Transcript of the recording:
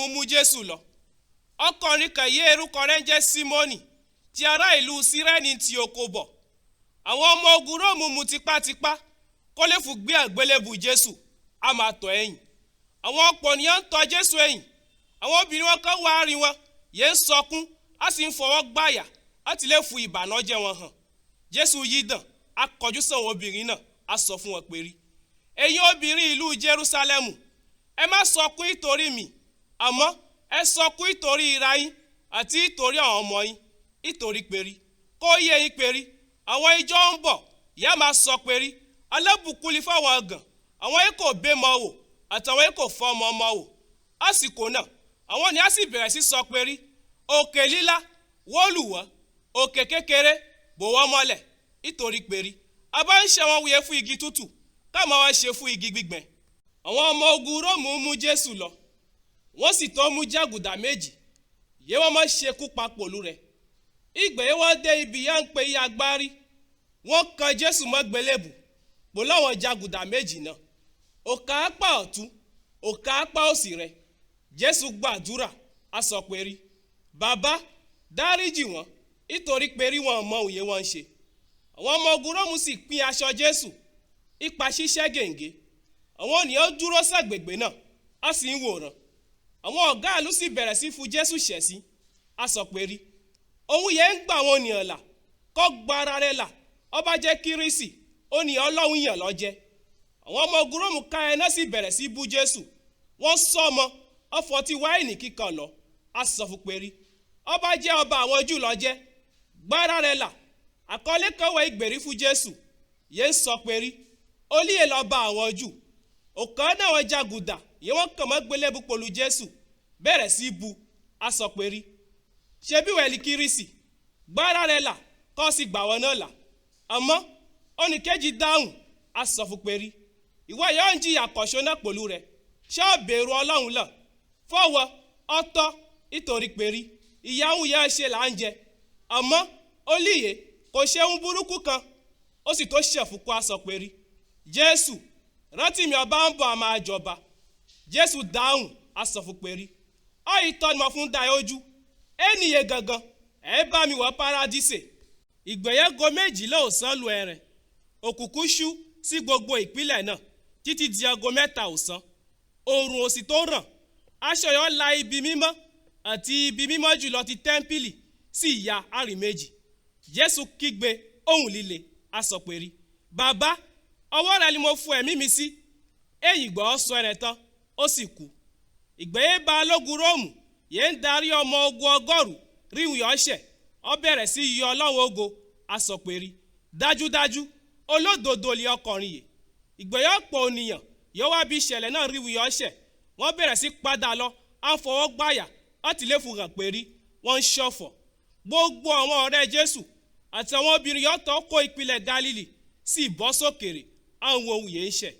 Róòmù mú Jésù lọ. Ọkùnrin kan yé orúkọ rẹ̀ ń jẹ́ Símónì ti ará ìlú Sírẹ́nì ti oko bọ̀. Àwọn ọmọ ogun Róòmù mú tipátipá kó lè fún gbé àgbélébù Jésù a máa tọ̀ ẹ̀yìn. Àwọn ọ̀pọ̀ ènìyàn ń tọ̀ Jésù ẹ̀yìn. Àwọn obìnrin wọn kan wá rí wọn yẹn ń sọkún a sì ń fọwọ́ gbáyà láti lè fún ìbànújẹ́ wọn hàn. Jésù yí dàn a kọjú sáwọn obìnrin náà a sọ fún wọn pé rí. Ẹ̀yin obìnrin ìlú Jerúsálẹ́mù, ẹ má sọkún ìtorí mi, àmọ́ ẹ sọkún ìtorí ira yín àti ìtorí àwọn ọmọ yín, ìtorí pérí kó yé yín pérí àwọn ìjọ ń bọ̀ ìyá máa sọ pérí alábùkún lè fáwọn àgàn àwọn yìí kò bímọ wò àtàwọn yìí kò fọmọ ọmọ wò. Àsìkò náà àwọn ni a sì bẹ̀rẹ̀ sí sọ pérí òkè lílá wó lù wọ́n, òkè kékeré bò wọ́n mọ́lẹ̀, ìtorí pérí a bá ń ṣe wọn wuyẹ fún igi tútù káàmọ́ wá ṣe fún igi gbígbẹ. Àwọn ọmọ ogun Róòmù mú Jésù lọ, wọ́n sì tó mú jàgùdà méjì yé wọ́n má ṣekú pa pòlú rẹ̀. Ìgbà yẹn wọ́n dé ibi yá ń pe iye agbárí, wọ́n kan Jésù mọ́ gbélébù pò láwọn jàgùdà méjì náà, òkà apá ọ̀tún òkà apá òsì rẹ̀. Jésù gbàdúrà a sọ pé rí bàbá dáríjì wọ́n nítorí pé rí wọn mọ òye wọn ṣe. Àwọn ọmọ ogun Róòmù sì pín aṣọ Jésù ipa ṣíṣẹ́ gèǹgé. Àwọn ènìyàn dúró sàgbègbè náà a sì ń wòran. Àwọn ọ̀gá ìlú sì bẹ̀rẹ̀ sí fún Jésù ṣẹ̀sín a sọ pé rí òun yẹn ń gbà àwọn ènìyàn là kó gba ara rẹ̀ là ọba jẹ́ Kírísì ó ní Ọlọ́run yàn lọ́jẹ́. Àwọn ọmọ ogun Róòmù ká ẹná sì bẹ̀rẹ̀ sí bú Jésù, wọ́n sọ́mọ ọ̀fọ̀ tí wáìnì kíkan lọ a sọ fún pé rí ọba jẹ́ ọba àwọn Júù lọ́jẹ́, gba ara rẹ̀ là. Àkọlé kan wọ ìgbèrí fún Jésù yẹn ń sọ pé rí olíyè lọ́ba àwọn Júù. Ọ̀kan náà wọn jàgùdà yẹn wọ́n kàn mọ́ gbélébù pẹ̀lú Jésù bẹ̀rẹ̀ sí bu a sọ pé rí ṣe bí wẹ̀lì Kírísì, gba ara rẹ̀ là kó sì gbà wọn náà là. Àmọ́ oníkejì dáhùn a sọ fún pé rí ìwọ yóò ń jìyà kọ̀ṣọ́ náà pẹ̀lú rẹ̀, ṣé ó bẹ̀rù Ọlọ́run lọ fọwọ́ ọtọ́ nítorí pé rí ìyàwó yẹn ṣe là ń jẹ. Àmọ́ olíyè kò ṣe ohun burúkú kan ó sì tó ṣẹ̀fúkú a sọ pé rí Jésù rántí mi ọba ń bọ̀ a máa jọba. Jésù dáhùn a sọ fún pé rí ọ̀yìn tọ́ ni mo fún dá ojú ẹnìyẹ gangan ẹ bá mi wọ paradíṣe. Ìgbẹ̀yẹ́go 12 ọ̀sán lu ẹ̀rẹ̀, òkùnkùn ṣú sí gbogbo ìpínlẹ̀ náà títí di aago 3 ọ̀sán. Oòrùn òsì tó ràn, aṣọ yọ la ibi mímọ́ àti ibi mímọ́ jùlọ ti tẹ́ḿpìlì sì ya àrì méjì. Jésù kígbe ohùn líle a sọ pé rí bàbá ọwọ́ rẹ ni mo fún ẹ̀mí mi sí. Èyí gbọ́ sọ ẹ̀rẹ̀ tán ó sì kú. Ìgbẹ̀yẹ́ balógun Róòmù yẹn ń darí ọmọ ogun 100 ríhun yọ̀ọ́ṣẹ̀ ó bẹ̀rẹ̀ sí yọ Ọlọ́run ògo a sọ pé rí dájúdájú olódodo lé ọkùnrin yìí. Ìgbẹ̀yẹ́ ọ̀pọ̀ ènìyàn yóò wá bí ìṣẹ̀lẹ̀ náà ríhun yọ̀ọ́ṣẹ̀ wọ́n bẹ̀rẹ̀ sí padà lọ à ń fọwọ́ gbáyà láti lè fún hàn pé rí wọ́n ń ṣọ̀fọ̀. Gbogbo àwọn ọ̀rẹ́ Jésù àti àwọn obìnrin yóò tó kó ìpínlẹ̀ Gálílì sì bọ́ sókèrè àwọn ohun yẹn ń ṣẹ̀.